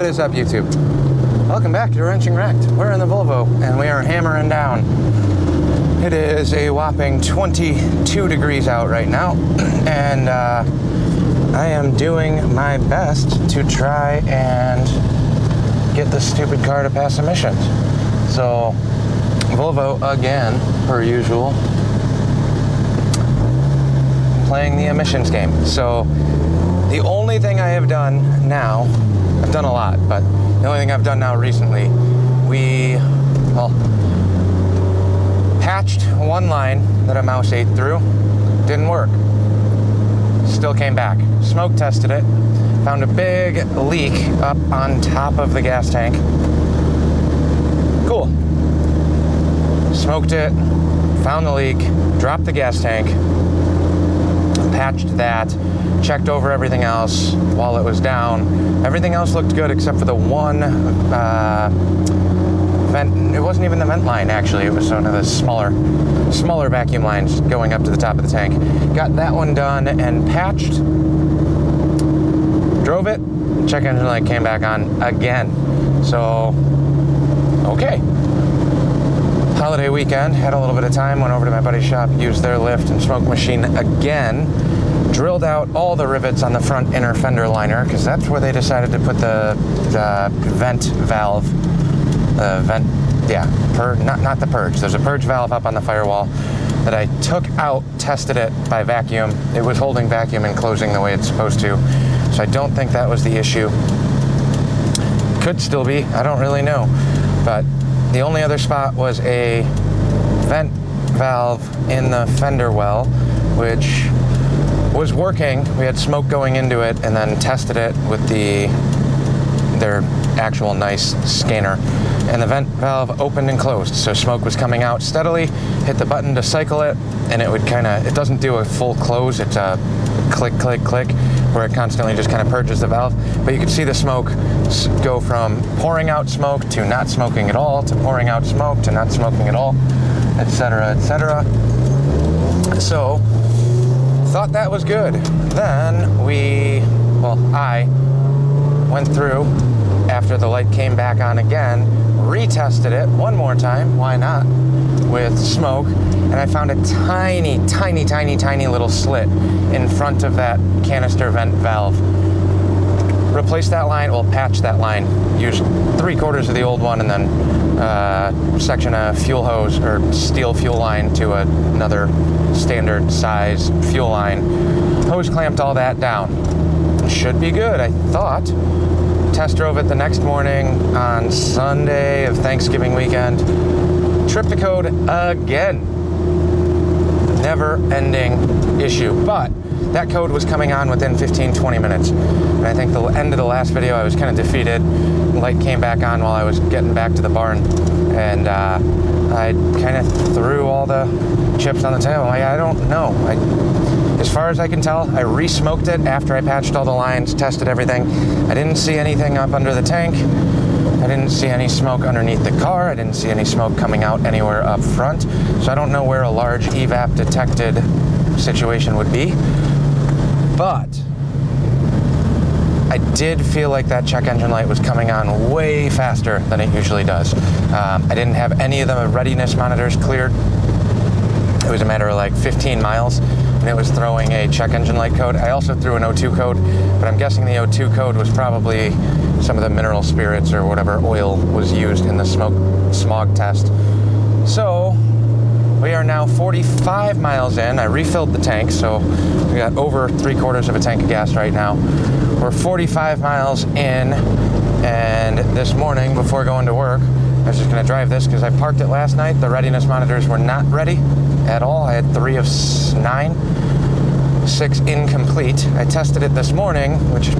is up, YouTube? Welcome back to Wrenching Wrecked. We're in the Volvo and we are hammering down. It is a whopping 22 degrees out right now, and I am doing my best to try and get this stupid car to pass emissions. So, Volvo again, per usual, playing the emissions game. So, the only thing I have done now, I've done a lot, but the only thing I've done now recently, patched one line that a mouse ate through, didn't work. Still came back. Smoke tested it, found a big leak up on top of the gas tank. Cool. Smoked it, found the leak, dropped the gas tank, patched that, checked over everything else while it was down. Everything else looked good except for the one vent. It wasn't even the vent line, actually. It was one of the smaller vacuum lines going up to the top of the tank. Got that one done and patched. Drove it. Check engine light came back on again. So, okay. Holiday weekend, had a little bit of time, went over to my buddy's shop, used their lift and smoke machine again, drilled out all the rivets on the front inner fender liner, because that's where they decided to put the vent valve, not the purge. There's a purge valve up on the firewall that I took out, tested it by vacuum. It was holding vacuum and closing the way it's supposed to, so I don't think that was the issue. Could still be, I don't really know, but the only other spot was a vent valve in the fender well, which was working. We had smoke going into it and then tested it with their actual nice scanner. And the vent valve opened and closed, so smoke was coming out steadily. Hit the button to cycle it, and it would it doesn't do a full close, it's a click, click, click, where it constantly just kind of purges the valve. But you could see the smoke go from pouring out smoke to not smoking at all, to pouring out smoke to not smoking at all, etc., etc. So, thought that was good. Then I went through, after the light came back on again, retested it one more time, why not, with smoke, and I found a tiny, tiny, tiny, tiny little slit in front of that canister vent valve. Replace that line, patch that line, use 3/4 of the old one, and then section a fuel hose or steel fuel line to another standard size fuel line. Hose clamped all that down. Should be good, I thought. Test drove it the next morning on Sunday of Thanksgiving weekend. Tripped the code again. Never-ending issue, but that code was coming on within 15-20 minutes. And I think the end of the last video, I was kind of defeated. Light came back on while I was getting back to the barn, and I kind of threw all the chips on the table. I don't know. As far as I can tell, I re-smoked it after I patched all the lines, tested everything. I didn't see anything up under the tank. I didn't see any smoke underneath the car. I didn't see any smoke coming out anywhere up front. So I don't know where a large EVAP detected situation would be. But I did feel like that check engine light was coming on way faster than it usually does. I didn't have any of the readiness monitors cleared. It was a matter of like 15 miles. And it was throwing a check engine light code. I also threw an O2 code, but I'm guessing the O2 code was probably some of the mineral spirits or whatever oil was used in the smog test. So we are now 45 miles in. I refilled the tank, so we got over 3/4 of a tank of gas right now. We're 45 miles in, and this morning before going to work, I was just going to drive this because I parked it last night. The readiness monitors were not ready at all. I had 3 of 9, 6 incomplete. I tested it this morning, which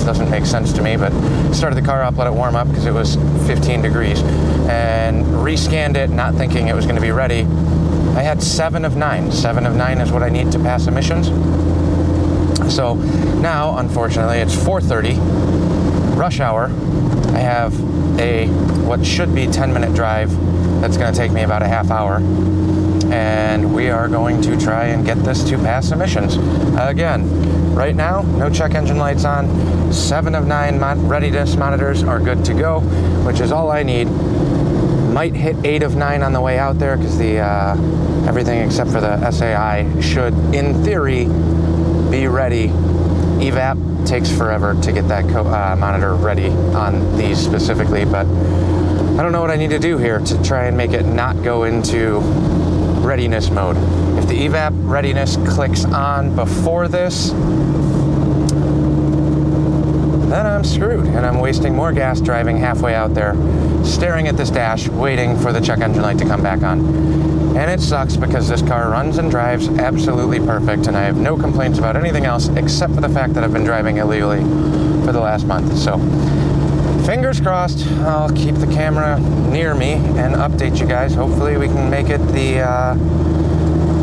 doesn't make sense to me, but started the car up, let it warm up because it was 15 degrees, and rescanned it, not thinking it was going to be ready. I had 7 of 9. 7 of 9 is what I need to pass emissions. So now, unfortunately, it's 4:30, rush hour. I have what should be 10-minute drive that's going to take me about a half hour. And we are going to try and get this to pass emissions again. right now, no check engine lights on. 7 of 9 readiness monitors are good to go, which is all I need. Might hit 8 of 9 on the way out there because the everything except for the SAI should, in theory, be ready. EVAP takes forever to get that monitor ready on these specifically, but I don't know what I need to do here to try and make it not go into readiness mode. If the EVAP readiness clicks on before this, then I'm screwed, and I'm wasting more gas driving halfway out there, staring at this dash, waiting for the check engine light to come back on. And it sucks because this car runs and drives absolutely perfect, and I have no complaints about anything else except for the fact that I've been driving illegally for the last month. So, fingers crossed, I'll keep the camera near me and update you guys. Hopefully we can make it the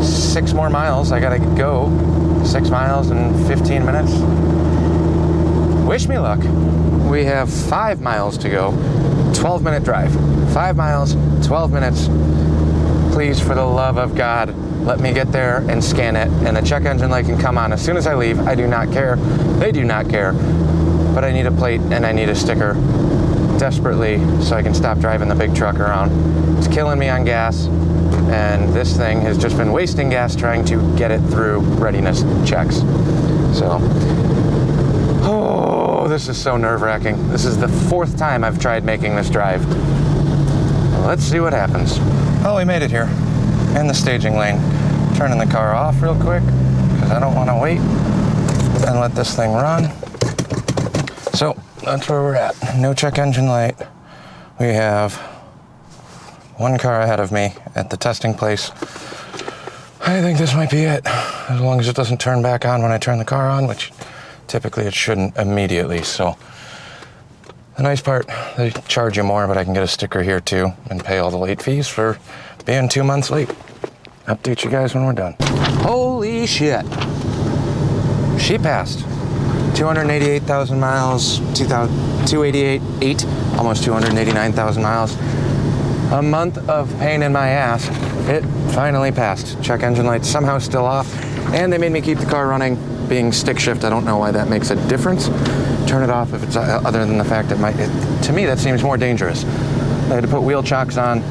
6 more miles. I gotta go 6 miles in 15 minutes. Wish me luck. We have 5 miles to go, 12-minute drive. 5 miles, 12 minutes. Please, for the love of God, let me get there and scan it, and the check engine light can come on as soon as I leave. I do not care. They do not care. But I need a plate and I need a sticker desperately so I can stop driving the big truck around. It's killing me on gas, and this thing has just been wasting gas trying to get it through readiness checks. So, oh, this is so nerve-wracking. This is the 4th time I've tried making this drive. Let's see what happens. Oh, we made it here in the staging lane. Turning the car off real quick because I don't want to wait and let this thing run. So that's where we're at. No check engine light. We have 1 car ahead of me at the testing place. I think this might be it, as long as it doesn't turn back on when I turn the car on, which typically it shouldn't immediately. So the nice part, they charge you more, but I can get a sticker here too and pay all the late fees for being 2 months late. Update you guys when we're done. Holy shit. She passed. 288,000 miles, 288, almost 289,000 miles. A month of pain in my ass. It finally passed. Check engine light somehow still off, and they made me keep the car running. Being stick shift, I don't know why that makes a difference. Turn it off if it's other than the fact to me that seems more dangerous. I had to put wheel chocks on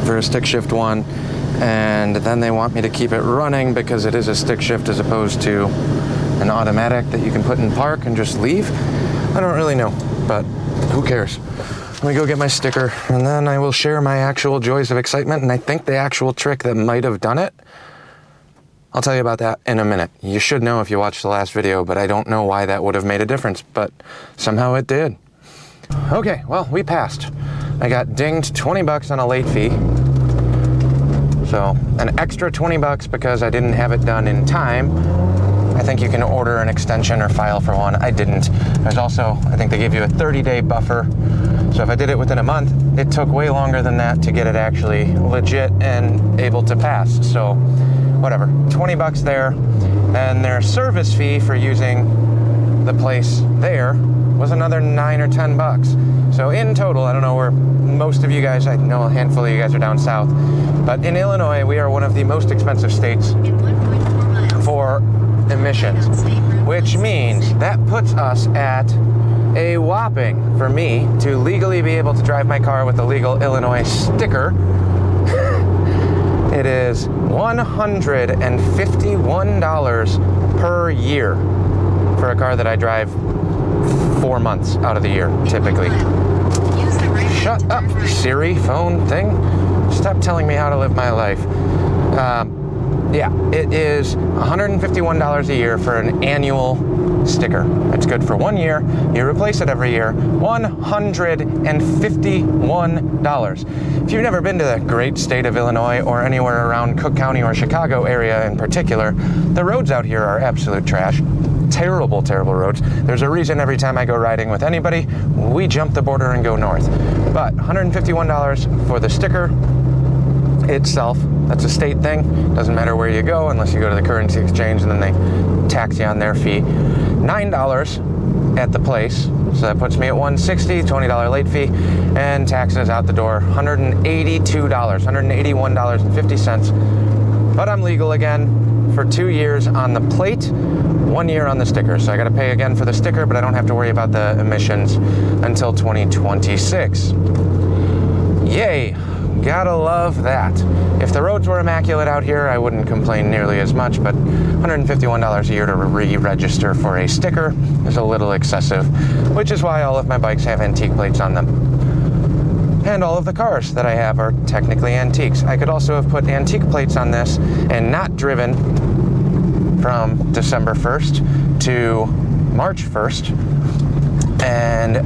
for a stick shift one, and then they want me to keep it running because it is a stick shift as opposed to an automatic that you can put in park and just leave. I don't really know, but who cares? Let me go get my sticker, and then I will share my actual joys of excitement, and I think the actual trick that might have done it, I'll tell you about that in a minute. You should know if you watched the last video, but I don't know why that would have made a difference, but somehow it did. Okay, well, we passed. I got dinged 20 bucks on a late fee. So an extra 20 bucks because I didn't have it done in time. I think you can order an extension or file for one. I didn't. There's also, I think they give you a 30-day buffer. So if I did it within a month, it took way longer than that to get it actually legit and able to pass. So whatever, 20 bucks there. And their service fee for using the place there was another 9 or 10 bucks. So in total, I don't know where most of you guys, I know a handful of you guys are down south, but in Illinois, we are one of the most expensive states for emissions, which means that puts us at a whopping, for me, to legally be able to drive my car with a legal Illinois sticker, it is $151 per year for a car that I drive 4 months out of the year, typically. Shut up, Siri phone thing. Stop telling me how to live my life. Yeah, it is $151 a year for an annual sticker. It's good for 1 year. You replace it every year. $151. If you've never been to the great state of Illinois or anywhere around Cook County or Chicago area in particular, the roads out here are absolute trash. Terrible, terrible roads. There's a reason every time I go riding with anybody, we jump the border and go north. But $151 for the sticker itself. That's a state thing. Doesn't matter where you go unless you go to the currency exchange and then they tax you on their fee. $9 at the place. So that puts me at $160, $20 late fee, and taxes out the door, $182, $181.50. But I'm legal again for 2 years on the plate, 1 year on the sticker. So I got to pay again for the sticker, but I don't have to worry about the emissions until 2026. Yay! Gotta love that. If the roads were immaculate out here, I wouldn't complain nearly as much, but $151 a year to re-register for a sticker is a little excessive, which is why all of my bikes have antique plates on them. And all of the cars that I have are technically antiques. I could also have put antique plates on this and not driven from December 1st to March 1st and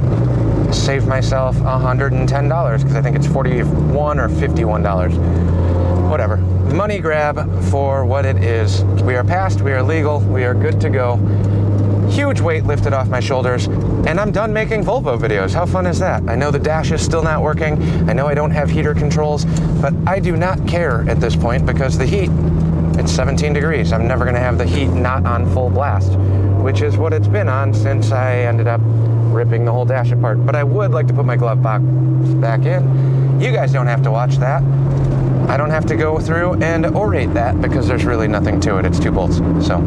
saved myself $110 because I think it's $41 or $51. Whatever. Money grab for what it is. We are passed, we are legal, we are good to go. Huge weight lifted off my shoulders, and I'm done making Volvo videos. How fun is that? I know the dash is still not working. I know I don't have heater controls, but I do not care at this point because the heat, it's 17 degrees. I'm never gonna have the heat not on full blast, which is what it's been on since I ended up ripping the whole dash apart. But I would like to put my glove box back in. You guys don't have to watch that. I don't have to go through and orate that because there's really nothing to it. It's 2 bolts. So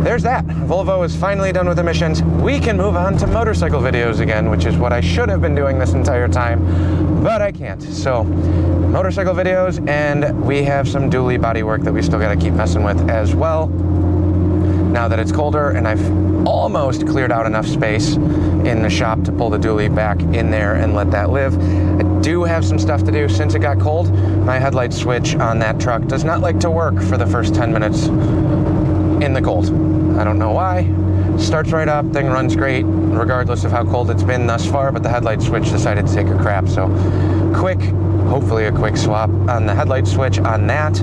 there's that. Volvo is finally done with emissions. We can move on to motorcycle videos again, which is what I should have been doing this entire time, but I can't. So motorcycle videos, and we have some dually bodywork that we still got to keep messing with as well. Now that it's colder and I've almost cleared out enough space in the shop to pull the dually back in there and let that live. I do have some stuff to do since it got cold. My headlight switch on that truck does not like to work for the first 10 minutes in the cold. I don't know why. Starts right up, thing runs great, regardless of how cold it's been thus far, but the headlight switch decided to take a crap. So hopefully a quick swap on the headlight switch on that.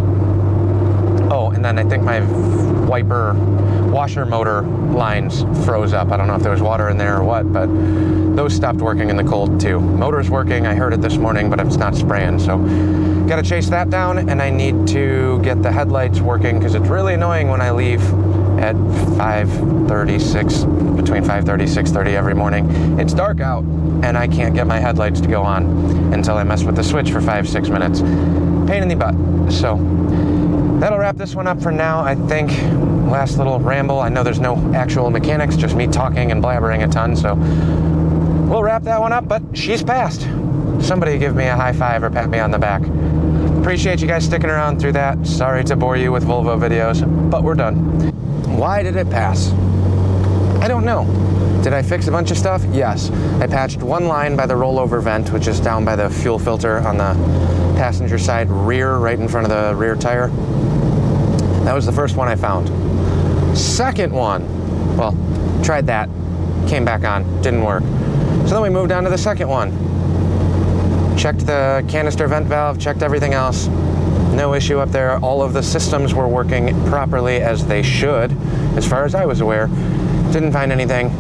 Oh, and then I think my washer motor lines froze up. I don't know if there was water in there or what, but those stopped working in the cold too. Motor's working, I heard it this morning, but it's not spraying, so gotta chase that down, and I need to get the headlights working because it's really annoying when I leave at 5:36, between 5:30 6:30 every morning. It's dark out and I can't get my headlights to go on until I mess with the switch for 5-6 minutes. Pain in the butt. So that'll wrap this one up for now, I think. Last little ramble. I know there's no actual mechanics, just me talking and blabbering a ton, so we'll wrap that one up, but she's passed. Somebody give me a high five or pat me on the back. Appreciate you guys sticking around through that. Sorry to bore you with Volvo videos, but we're done. Why did it pass? I don't know. Did I fix a bunch of stuff? Yes. I patched one line by the rollover vent, which is down by the fuel filter on the passenger side rear, right in front of the rear tire. That was the first one I found. Second one, well, tried that, came back on, didn't work. So then we moved on to the second one. Checked the canister vent valve, checked everything else. No issue up there. All of the systems were working properly as they should, as far as I was aware. Didn't find anything.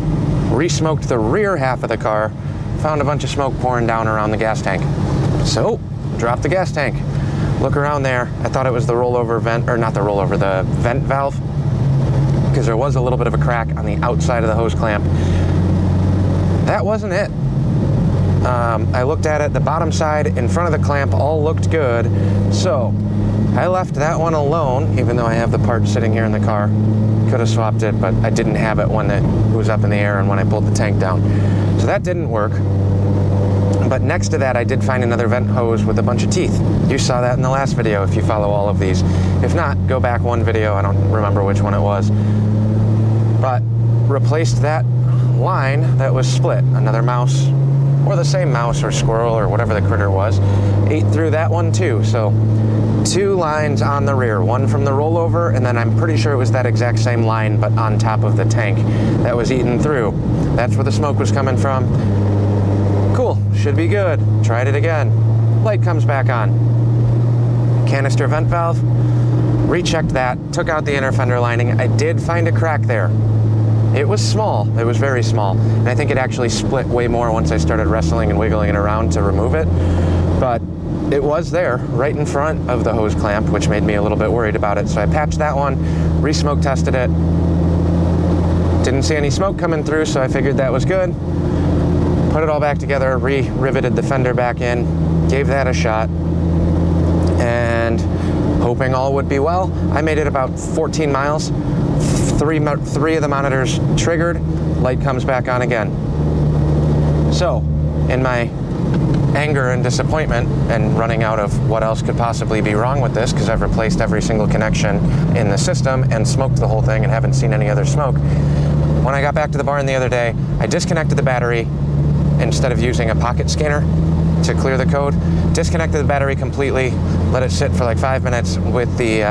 Re-smoked the rear half of the car, found a bunch of smoke pouring down around the gas tank. So, dropped the gas tank. Look around there. I thought it was the rollover vent, or not the rollover, the vent valve, because there was a little bit of a crack on the outside of the hose clamp. That wasn't it. I looked at it, the bottom side in front of the clamp all looked good, so I left that one alone, even though I have the part sitting here in the car. Could have swapped it, but I didn't have it when it was up in the air and when I pulled the tank down. So that didn't work. But next to that, I did find another vent hose with a bunch of teeth. You saw that in the last video if you follow all of these. If not, go back one video, I don't remember which one it was. But replaced that line that was split. Another mouse, or the same mouse or squirrel or whatever the critter was, ate through that one too. So 2 lines on the rear, one from the rollover, and then I'm pretty sure it was that exact same line but on top of the tank that was eaten through. That's where the smoke was coming from. Cool, should be good. Tried it again. Light comes back on. Canister vent valve, rechecked that, took out the inner fender lining. I did find a crack there. It was small, it was very small, and I think it actually split way more once I started wrestling and wiggling it around to remove it, but it was there, right in front of the hose clamp, which made me a little bit worried about it, so I patched that one, re-smoke tested it, didn't see any smoke coming through, so I figured that was good, put it all back together, re-riveted the fender back in, gave that a shot, and hoping all would be well. I made it about 14 miles. Three of the monitors triggered, light comes back on again. So, in my anger and disappointment and running out of what else could possibly be wrong with this, because I've replaced every single connection in the system and smoked the whole thing and haven't seen any other smoke. When I got back to the barn the other day, I disconnected the battery instead of using a pocket scanner to clear the code. Disconnected the battery completely, let it sit for like 5 minutes with the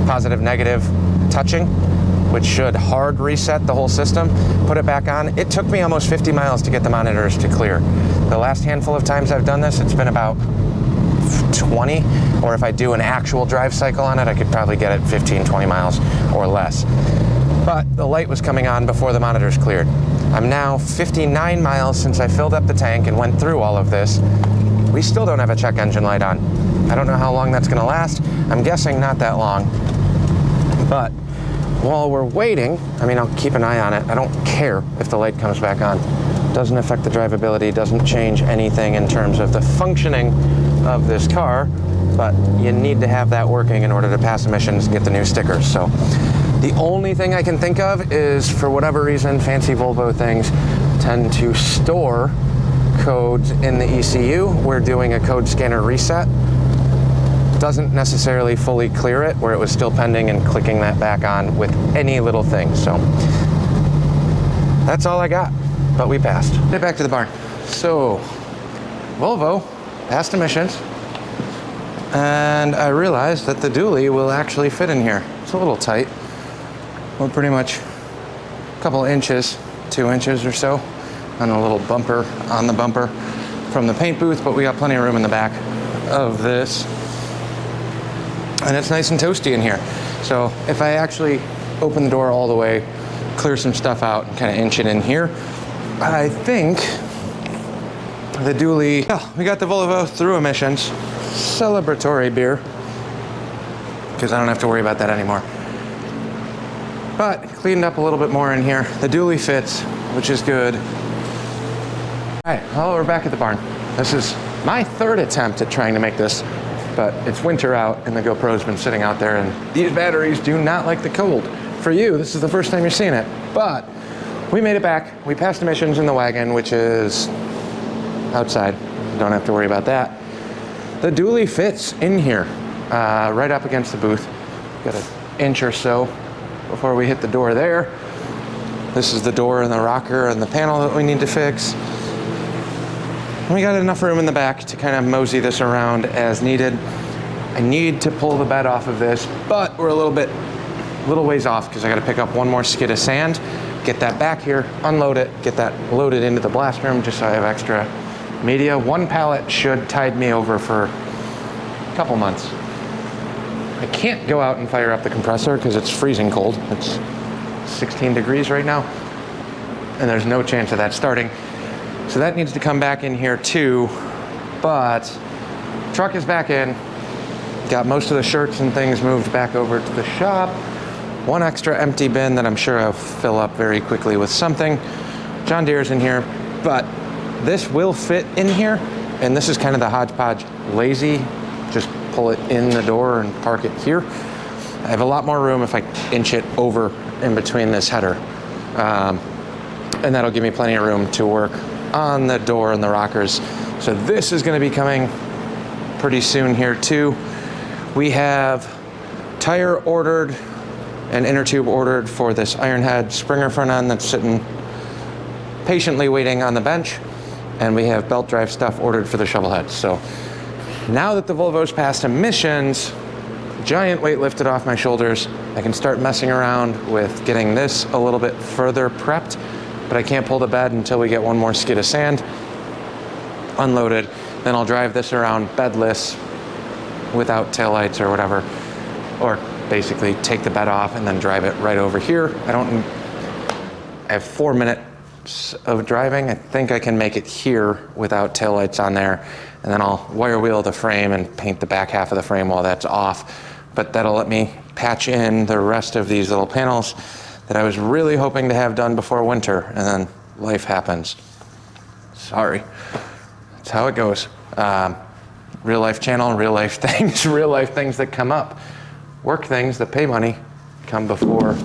positive negative touching, which should hard reset the whole system. Put it back on. It took me almost 50 miles to get the monitors to clear. The last handful of times I've done this, it's been about 20, or if I do an actual drive cycle on it, I could probably get it 15, 20 miles or less. But the light was coming on before the monitors cleared. I'm now 59 miles since I filled up the tank and went through all of this. We still don't have a check engine light on. I don't know how long that's gonna last. I'm guessing not that long. But while we're waiting, I mean, I'll keep an eye on it. I don't care if the light comes back on. Doesn't affect the drivability, doesn't change anything in terms of the functioning of this car, but you need to have that working in order to pass emissions and get the new stickers. So the only thing I can think of is, for whatever reason, fancy Volvo things tend to store codes in the ECU. We're doing a code scanner reset. Doesn't necessarily fully clear it where it was still pending, and clicking that back on with any little thing. So that's all I got, but we passed. Get back to the barn. So Volvo passed emissions, and I realized that the dually will actually fit in here. It's a little tight. We're pretty much a couple inches, 2 inches or so, on a little bumper on the bumper from the paint booth, but we got plenty of room in the back of this. And it's nice and toasty in here. So if I actually open the door all the way, clear some stuff out, and kind of inch it in here, I think the dually, yeah, we got the Volvo through emissions. Celebratory beer, because I don't have to worry about that anymore. But cleaned up a little bit more in here. The dually fits, which is good. All right, well, we're back at the barn. This is my third attempt at trying to make this, but it's winter out and the GoPro's been sitting out there, and these batteries do not like the cold. For you, this is the first time you're seeing it, but we made it back. We passed emissions in the wagon, which is outside. Don't have to worry about that. The dually fits in here, right up against the booth. Got an inch or so before we hit the door there. This is the door and the rocker and the panel that we need to fix. We got enough room in the back to kind of mosey this around as needed. I need to pull the bed off of this, but we're a little ways off because I got to pick up one more skid of sand, get that back here, unload it, get that loaded into the blast room just so I have extra media. One pallet should tide me over for a couple months. I can't go out and fire up the compressor because it's freezing cold. It's 16 degrees right now, and there's no chance of that starting. So that needs to come back in here too, but truck is back in. Got most of the shirts and things moved back over to the shop. One extra empty bin that I'm sure I'll fill up very quickly with something. John Deere's in here, but this will fit in here, and this is kind of the hodgepodge lazy. Just pull it in the door and park it here. I have a lot more room if I inch it over in between this header. And that'll give me plenty of room to work on the door and the rockers. So this is going to be coming pretty soon here too. We have tire ordered and inner tube ordered for this ironhead Springer front end that's sitting patiently waiting on the bench, and we have belt drive stuff ordered for the shovelhead. So now that the Volvo's passed emissions, giant weight lifted off my shoulders, I can start messing around with getting this a little bit further prepped, but I can't pull the bed until we get one more skid of sand unloaded. Then I'll drive this around bedless without taillights or whatever, or basically take the bed off and then drive it right over here. I have 4 minutes of driving. I think I can make it here without taillights on there, and then I'll wire wheel the frame and paint the back half of the frame while that's off. But that'll let me patch in the rest of these little panels that I was really hoping to have done before winter, and then life happens. Sorry, that's how it goes. real life channel, real life things, real life things that come up. Work things that pay money come before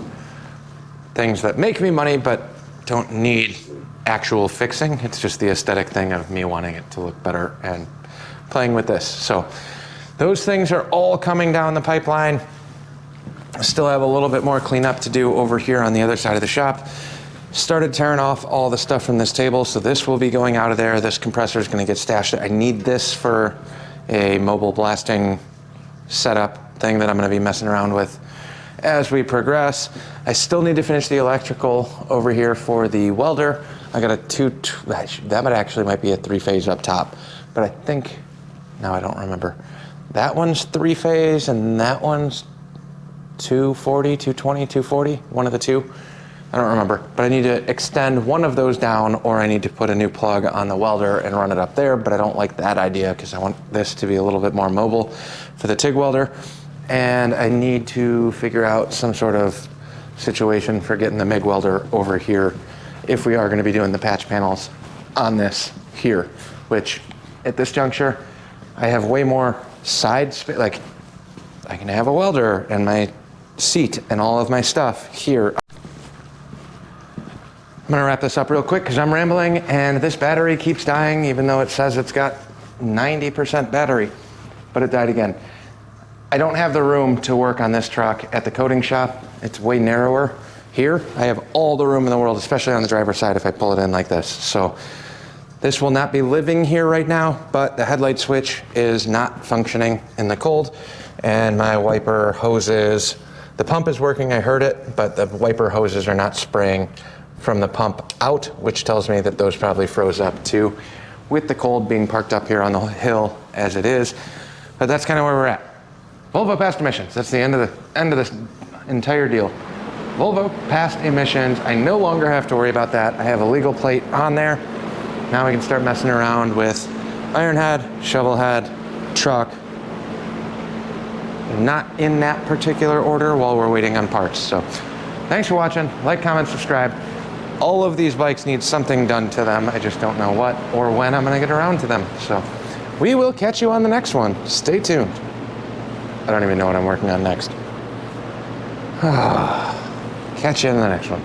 things that make me money but don't need actual fixing. It's just the aesthetic thing of me wanting it to look better and playing with this. So those things are all coming down the pipeline. I still have a little bit more cleanup to do over here on the other side of the shop. Started tearing off all the stuff from this table, so this will be going out of there. This compressor is going to get stashed. I need this for a mobile blasting setup thing that I'm going to be messing around with as we progress. I still need to finish the electrical over here for the welder. I got a that might be a 3-phase up top, but I think, no, I don't remember. That one's 3-phase and that one's 240, 220, 240, one of the two. I don't remember, but I need to extend one of those down, or I need to put a new plug on the welder and run it up there, but I don't like that idea because I want this to be a little bit more mobile for the TIG welder. And I need to figure out some sort of situation for getting the MIG welder over here if we are going to be doing the patch panels on this here, which at this juncture, I have way more side space. Like, I can have a welder and my seat and all of my stuff here. I'm gonna wrap this up real quick because I'm rambling and this battery keeps dying even though it says it's got 90% battery, but it died again. I don't have the room to work on this truck at the coating shop. It's way narrower. Here, I have all the room in the world, especially on the driver's side if I pull it in like this. So this will not be living here right now, but the headlight switch is not functioning in the cold, and my wiper hoses, the pump is working, I heard it, but the wiper hoses are not spraying from the pump out, which tells me that those probably froze up too, with the cold being parked up here on the hill as it is. But that's kind of where we're at. Volvo passed emissions. That's the end of this entire deal. Volvo passed emissions. I no longer have to worry about that. I have a legal plate on there. Now we can start messing around with ironhead, shovelhead, truck. Not in that particular order while we're waiting on parts. So thanks for watching. Like, comment, subscribe. All of these bikes need something done to them. I just don't know what or when I'm gonna get around to them. So we will catch you on the next one. Stay tuned. I don't even know what I'm working on next. Catch you in the next one.